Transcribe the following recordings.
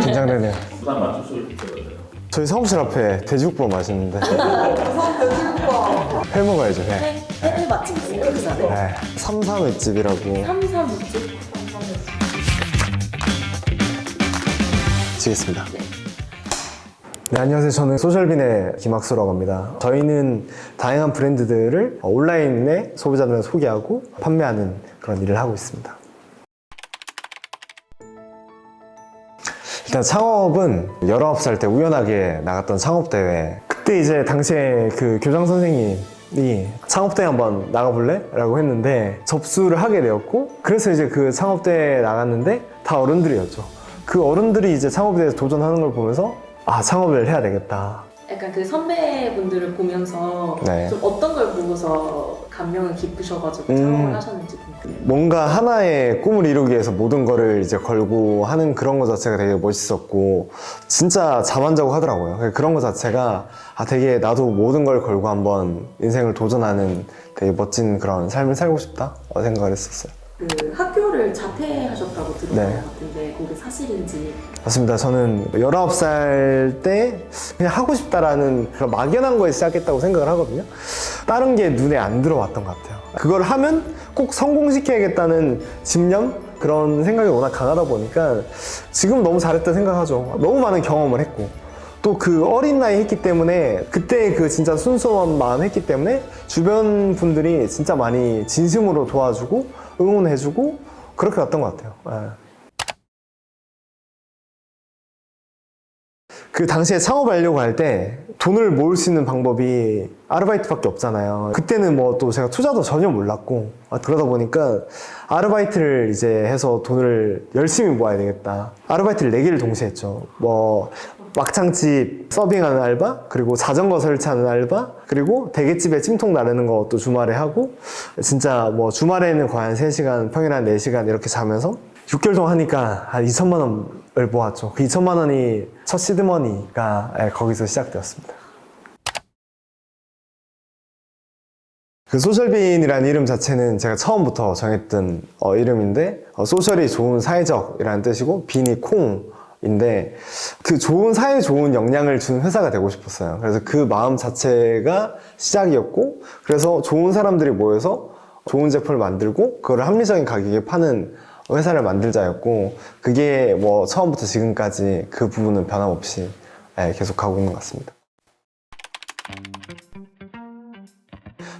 긴장되네요. 부산 맞춤술 있어요. 저희 사무실 앞에 돼지국밥 맛있는데 부산 돼지국밥. 회 먹어야죠, 회. 회 맛집 있어요, 부산에? 네. 삼삼횟집이라고. 삼삼육집? 치겠습니다. 네, 안녕하세요. 저는 소셜빈의 김학수라고 합니다. 저희는 다양한 브랜드들을 온라인에 소비자들한테 소개하고 판매하는 그런 일을 하고 있습니다. 일단 창업은 19살 때 우연하게 나갔던 창업대회. 그때 이제 당시에 그 교장 선생님이 창업대회 한번 나가볼래? 라고 했는데 접수를 하게 되었고, 그래서 이제 그 창업대회에 나갔는데 다 어른들이었죠. 그 어른들이 이제 창업대회에 도전하는 걸 보면서 아, 창업을 해야 되겠다. 약간 그 선배분들을 보면서 네. 좀 어떤 걸 보고서 감명을 깊으셔가지고 창업을 하셨는지 궁금해요. 뭔가 하나의 꿈을 이루기 위해서 모든 거를 이제 걸고 하는 그런 거 자체가 되게 멋있었고, 진짜 잠 안 자고 하더라고요. 그런 거 자체가 아, 되게 나도 모든 걸 걸고 한번 인생을 도전하는 되게 멋진 그런 삶을 살고 싶다 생각을 했었어요. 그 학교를 자퇴하셨다고 들은 네. 것 같은데 그게 사실인지. 맞습니다. 저는 19살 때 그냥 하고 싶다라는 그런 막연한 거에 시작했다고 생각을 하거든요. 다른 게 눈에 안 들어왔던 것 같아요. 그걸 하면 꼭 성공시켜야겠다는 집념? 그런 생각이 워낙 강하다 보니까 지금 너무 잘했다 생각하죠. 너무 많은 경험을 했고 또 그 어린 나이에 했기 때문에 그때 그 진짜 순수한 마음 했기 때문에 주변 분들이 진짜 많이 진심으로 도와주고 응원해주고 그렇게 왔던 것 같아요. 네. 그 당시에 창업하려고 할 때 돈을 모을 수 있는 방법이 아르바이트밖에 없잖아요. 그때는 뭐 또 제가 투자도 전혀 몰랐고 그러다 보니까 아르바이트를 이제 해서 돈을 열심히 모아야 되겠다. 아르바이트를 4개를 동시에 했죠. 뭐 막창집 서빙하는 알바, 그리고 자전거 설치하는 알바, 그리고 대게집에 찜통 나르는 것도 주말에 하고, 진짜 뭐 주말에는 거의 한 3시간, 평일에 한 4시간 이렇게 자면서 6개월 동안 하니까 한 2천만 원을 모았죠. 그 2천만 원이 첫 시드머니가 거기서 시작되었습니다. 그 소셜빈이라는 이름 자체는 제가 처음부터 정했던 이름인데, 소셜이 좋은 사회적이라는 뜻이고 빈이 콩인데, 그 좋은 사회에 좋은 영향을 주는 회사가 되고 싶었어요. 그래서 그 마음 자체가 시작이었고, 그래서 좋은 사람들이 모여서 좋은 제품을 만들고 그거를 합리적인 가격에 파는 회사를 만들자였고, 그게 뭐 처음부터 지금까지 그 부분은 변함없이 계속 가고 있는 것 같습니다.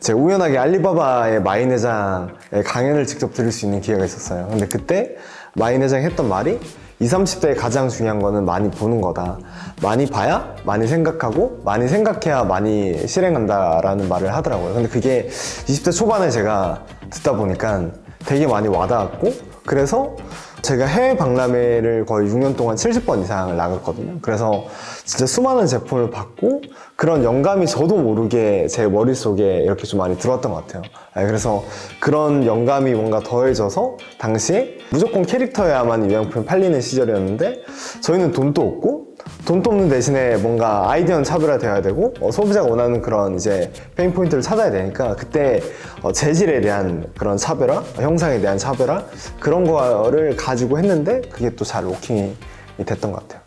제가 우연하게 알리바바의 마이내장의 강연을 직접 들을 수 있는 기회가 있었어요. 근데 그때 마이내장이 했던 말이 20, 30대에 가장 중요한 거는 많이 보는 거다. 많이 봐야 많이 생각하고 많이 생각해야 많이 실행한다라는 말을 하더라고요. 근데 그게 20대 초반에 제가 듣다 보니까 되게 많이 와닿았고, 그래서 제가 해외 박람회를 거의 6년 동안 70번 이상을 나갔거든요. 그래서 진짜 수많은 제품을 받고 그런 영감이 저도 모르게 제 머릿속에 이렇게 좀 많이 들어왔던 것 같아요. 그래서 그런 영감이 뭔가 더해져서 당시에 무조건 캐릭터여야만 이 명품이 팔리는 시절이었는데, 저희는 돈도 없는 대신에 뭔가 아이디어는 차별화되어야 되고 소비자가 원하는 그런 이제 페인 포인트를 찾아야 되니까, 그때 재질에 대한 그런 차별화, 형상에 대한 차별화, 그런 거를 가지고 했는데 그게 또 잘 워킹이 됐던 것 같아요.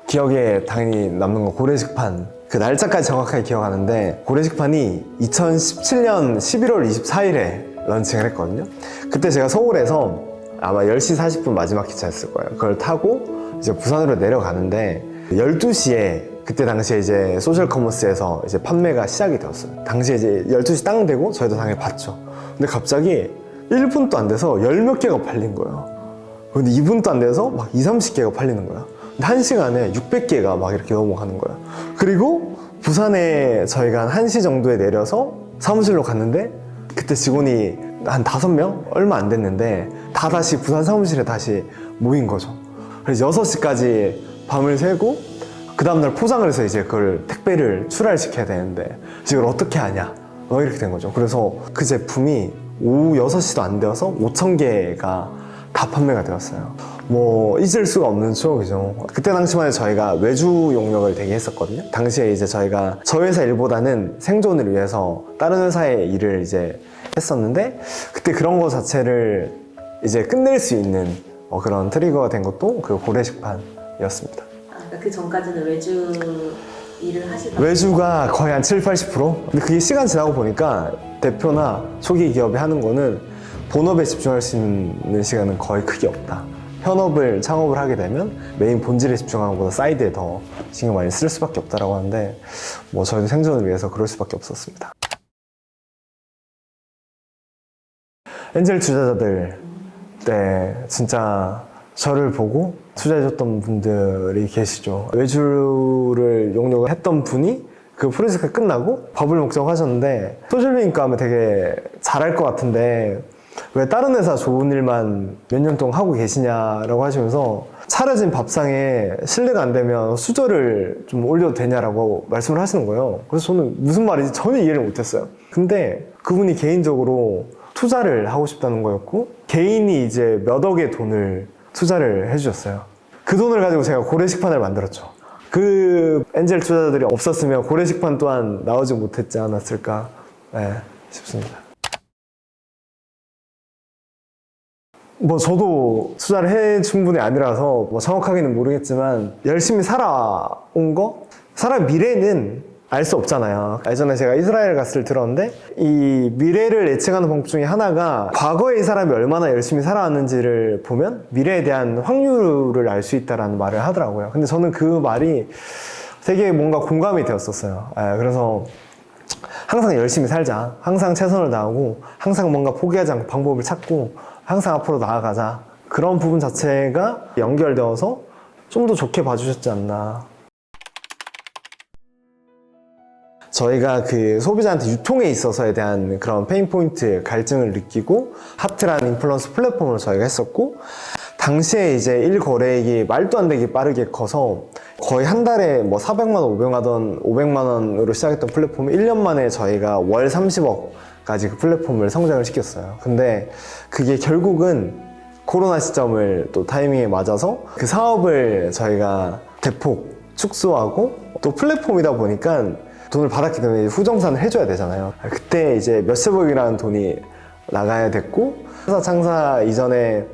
기억에 당연히 남는 건 고래식판. 그 날짜까지 정확하게 기억하는데, 고래식판이 2017년 11월 24일에 런칭을 했거든요. 그때 제가 서울에서 아마 10시 40분 마지막 기차였을 거예요. 그걸 타고 이제 부산으로 내려가는데 12시에 그때 당시에 이제 소셜 커머스에서 이제 판매가 시작이 되었어요. 당시에 이제 12시 땅 되고 저희도 당연히 봤죠. 근데 갑자기 1분도 안 돼서 10몇 개가 팔린 거예요. 근데 2분도 안 돼서 막 20, 30개가 팔리는 거예요. 근데 1시간에 600개가 막 이렇게 넘어가는 거예요. 그리고 부산에 저희가 한 1시 정도에 내려서 사무실로 갔는데, 그때 직원이 한 5명? 얼마 안 됐는데 다 다시 부산 사무실에 다시 모인 거죠. 그래서 6시까지 밤을 새고 그 다음날 포장을 해서 이제 그걸 택배를 출하시켜야 되는데 이걸 어떻게 하냐 이렇게 된 거죠. 그래서 그 제품이 오후 6시도 안 되어서 5,000개가 다 판매가 되었어요. 뭐 잊을 수가 없는 추억이죠. 그때 당시만 해도 저희가 외주 용역을 되게 했었거든요. 당시에 이제 저희가 저희 회사 일보다는 생존을 위해서 다른 회사의 일을 이제 했었는데, 그때 그런 거 자체를 이제 끝낼 수 있는 그런 트리거가 된 것도 그 고래식판이었습니다. 그러니까 그 전까지는 외주 일을 하시다가 외주가 거의 한 70-80%? 근데 그게 시간 지나고 보니까 대표나 초기 기업이 하는 거는 본업에 집중할 수 있는 시간은 거의 크게 없다. 현업을 창업을 하게 되면 메인 본질에 집중하는 것보다 사이드에 더 신경 많이 쓸 수밖에 없다라고 하는데 뭐 저희도 생존을 위해서 그럴 수밖에 없었습니다. 엔젤 투자자들, 네, 진짜 저를 보고 투자해줬던 분들이 계시죠. 외주를 용역을 했던 분이 그 프로젝트가 끝나고 버블 목적하셨는데 소셜링크 하면 되게 잘할 것 같은데 왜 다른 회사 좋은 일만 몇 년 동안 하고 계시냐라고 하시면서 차려진 밥상에 신뢰가 안 되면 수저를 좀 올려도 되냐라고 말씀을 하시는 거예요. 그래서 저는 무슨 말인지 전혀 이해를 못했어요. 근데 그분이 개인적으로 투자를 하고 싶다는 거였고 개인이 이제 몇 억의 돈을 투자를 해주셨어요. 그 돈을 가지고 제가 고래식판을 만들었죠. 그 엔젤 투자자들이 없었으면 고래식판 또한 나오지 못했지 않았을까 싶습니다. 뭐 저도 투자를 해준 분이 아니라서 뭐 정확하게는 모르겠지만 열심히 살아온 거? 사람 미래는 알 수 없잖아요. 예전에 제가 이스라엘 갔을 때 들었는데 이 미래를 예측하는 방법 중에 하나가 과거에 이 사람이 얼마나 열심히 살아왔는지를 보면 미래에 대한 확률을 알 수 있다는 말을 하더라고요. 근데 저는 그 말이 되게 뭔가 공감이 되었었어요. 그래서 항상 열심히 살자. 항상 최선을 다하고 항상 뭔가 포기하지 않고 방법을 찾고 항상 앞으로 나아가자. 그런 부분 자체가 연결되어서 좀 더 좋게 봐주셨지 않나. 저희가 그 소비자한테 유통에 있어서에 대한 그런 페인 포인트, 갈증을 느끼고 하트라는 인플루언서 플랫폼을 저희가 했었고 당시에 이제 1거래액이 말도 안 되게 빠르게 커서 거의 한 달에 뭐 400만 원, 500만 원으로 시작했던 플랫폼이 1년 만에 저희가 월 30억까지 그 플랫폼을 성장을 시켰어요. 근데 그게 결국은 코로나 시점을 또 타이밍에 맞아서 그 사업을 저희가 대폭 축소하고 또 플랫폼이다 보니까 돈을 받았기 때문에 후정산을 해줘야 되잖아요. 그때 이제 몇십억이라는 돈이 나가야 됐고 회사 창사 이전에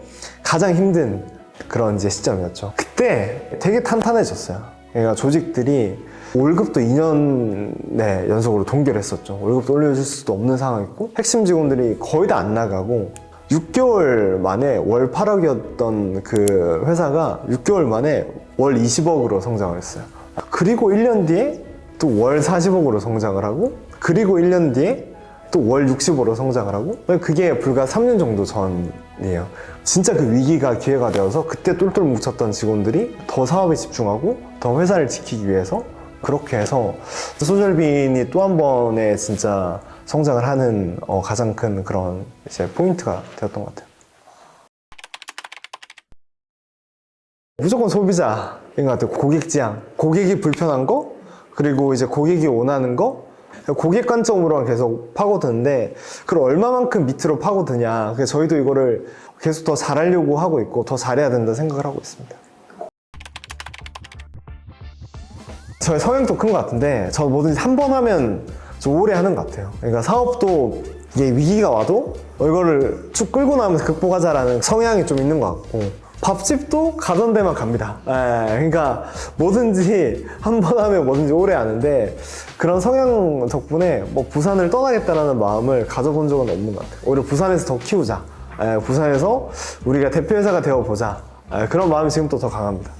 가장 힘든 그런 이제 시점이었죠. 그때 되게 탄탄해졌어요. 그러니까 조직들이 월급도 2년 연속으로 동결을 했었죠. 월급도 올려줄 수도 없는 상황이었고 핵심 직원들이 거의 다 안 나가고 6개월 만에 월 8억이었던 그 회사가 6개월 만에 월 20억으로 성장을 했어요. 그리고 1년 뒤에 또 월 40억으로 성장을 하고 그리고 1년 뒤에 또 월 60억으로 성장을 하고 그게 불과 3년 정도 전이에요. 진짜 그 위기가 기회가 되어서 그때 똘똘 뭉쳤던 직원들이 더 사업에 집중하고 더 회사를 지키기 위해서 그렇게 해서 소셜빈이 또 한 번의 진짜 성장을 하는 가장 큰 그런 이제 포인트가 되었던 것 같아요. 무조건 소비자인 것 같아요. 고객 지향, 고객이 불편한 거 그리고 이제 고객이 원하는 거 고객 관점으로만 계속 파고드는데 그걸 얼마만큼 밑으로 파고드냐. 그래서 저희도 이거를 계속 더 잘하려고 하고 있고 더 잘해야 된다 생각을 하고 있습니다. 저의 성향도 큰 것 같은데 저 뭐든지 한 번 하면 좀 오래 하는 것 같아요. 그러니까 사업도 이게 위기가 와도 이거를 쭉 끌고 나면서 극복하자라는 성향이 좀 있는 것 같고 밥집도 가던 데만 갑니다. 그러니까 뭐든지 한 번 하면 뭐든지 오래 하는데 그런 성향 덕분에 뭐 부산을 떠나겠다는 마음을 가져본 적은 없는 것 같아요. 오히려 부산에서 더 키우자. 부산에서 우리가 대표회사가 되어보자. 그런 마음이 지금 또 더 강합니다.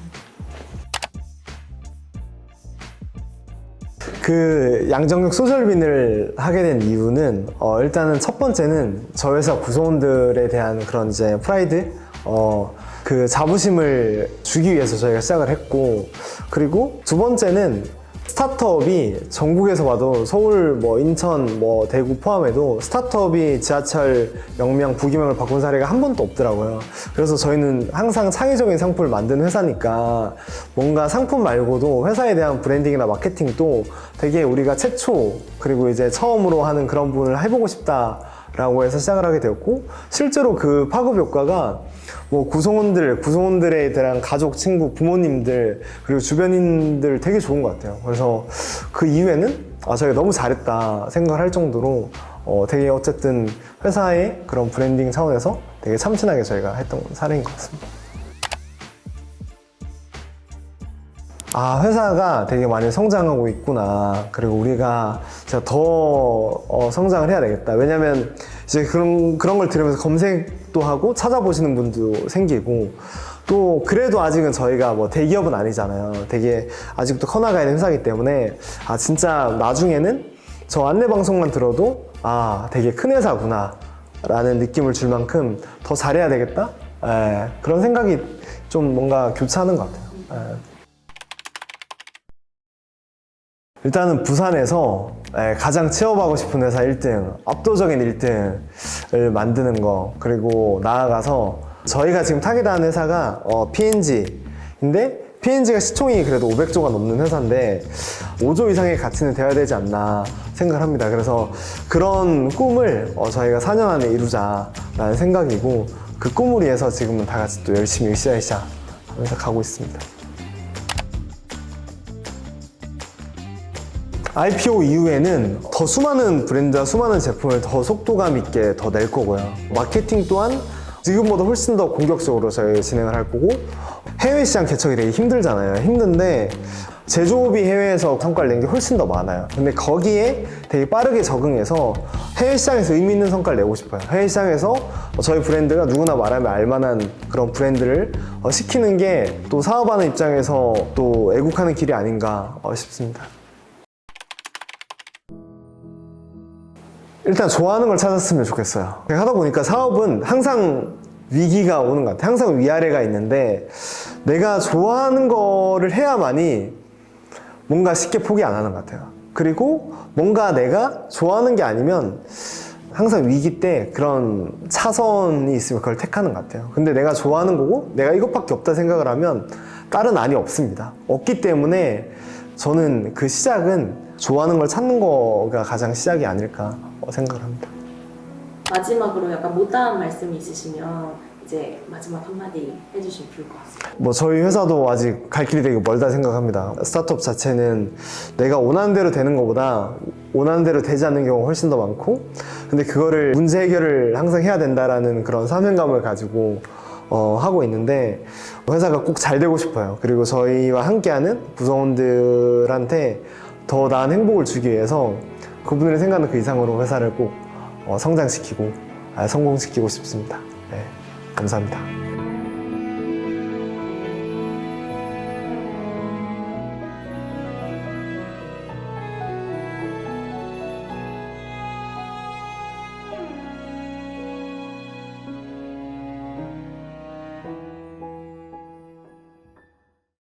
그 양정육 소셜빈을 하게 된 이유는 일단은 첫 번째는 저 회사 구성원들에 대한 그런 이제 프라이드 그 자부심을 주기 위해서 저희가 시작을 했고 그리고 두 번째는 스타트업이 전국에서 봐도 서울, 뭐 인천, 뭐 대구 포함해도 스타트업이 지하철 역명, 부기명을 바꾼 사례가 한 번도 없더라고요. 그래서 저희는 항상 창의적인 상품을 만드는 회사니까 뭔가 상품 말고도 회사에 대한 브랜딩이나 마케팅도 되게 우리가 최초 그리고 이제 처음으로 하는 그런 부분을 해보고 싶다라고 해서 시작을 하게 되었고 실제로 그 파급 효과가 뭐 구성원들에 대한 가족, 친구, 부모님들 그리고 주변인들 되게 좋은 것 같아요. 그래서 그 이후에는 저희가 너무 잘했다 생각을 할 정도로 되게 어쨌든 회사의 그런 브랜딩 차원에서 되게 참신하게 저희가 했던 사례인 것 같습니다. 아, 회사가 되게 많이 성장하고 있구나. 그리고 우리가 진짜 더 성장을 해야 되겠다. 왜냐면 이제 그런 걸 들으면서 검색도 하고 찾아보시는 분도 생기고, 또 그래도 아직은 저희가 뭐 대기업은 아니잖아요. 되게 아직도 커나가야 되는 회사이기 때문에 아, 진짜 나중에는 저 안내방송만 들어도 아, 되게 큰 회사구나 라는 느낌을 줄 만큼 더 잘해야 되겠다. 그런 생각이 좀 뭔가 교차하는 것 같아요. 일단은 부산에서 가장 취업하고 싶은 회사 1등, 압도적인 1등을 만드는 거, 그리고 나아가서 저희가 지금 타깃하는 회사가 P&G인데 P&G가 시총이 그래도 500조가 넘는 회사인데 5조 이상의 가치는 되어야 되지 않나 생각을 합니다. 그래서 그런 꿈을 저희가 4년 안에 이루자라는 생각이고, 그 꿈을 위해서 지금은 다 같이 또 열심히 으쌰으쌰 하면서 가고 있습니다. IPO 이후에는 더 수많은 브랜드와 수많은 제품을 더 속도감 있게 더 낼 거고요. 마케팅 또한 지금보다 훨씬 더 공격적으로 저희 진행을 할 거고, 해외 시장 개척이 되게 힘들잖아요. 힘든데 제조업이 해외에서 성과를 낸 게 훨씬 더 많아요. 근데 거기에 되게 빠르게 적응해서 해외 시장에서 의미 있는 성과를 내고 싶어요. 해외 시장에서 저희 브랜드가 누구나 말하면 알만한 그런 브랜드를 시키는 게 또 사업하는 입장에서 또 애국하는 길이 아닌가 싶습니다. 일단 좋아하는 걸 찾았으면 좋겠어요. 하다 보니까 사업은 항상 위기가 오는 것 같아요. 항상 위아래가 있는데 내가 좋아하는 거를 해야만이 뭔가 쉽게 포기 안 하는 것 같아요. 그리고 뭔가 내가 좋아하는 게 아니면 항상 위기 때 그런 차선이 있으면 그걸 택하는 것 같아요. 근데 내가 좋아하는 거고 내가 이것밖에 없다 생각을 하면 다른 안이 없습니다. 없기 때문에 저는 그 시작은 좋아하는 걸 찾는 거가 가장 시작이 아닐까 생각을 합니다. 마지막으로 약간 못다한 말씀이 있으시면 이제 마지막 한마디 해주시면 좋을 것 같습니다. 뭐 저희 회사도 아직 갈 길이 되게 멀다 생각합니다. 스타트업 자체는 내가 원하는 대로 되는 것보다 원하는 대로 되지 않는 경우가 훨씬 더 많고, 근데 그거를 문제 해결을 항상 해야 된다라는 그런 사명감을 가지고 하고 있는데, 회사가 꼭 잘 되고 싶어요. 그리고 저희와 함께하는 구성원들한테 더 나은 행복을 주기 위해서 그분들이 생각하는 그 이상으로 회사를 꼭 성장시키고 성공시키고 싶습니다. 네, 감사합니다.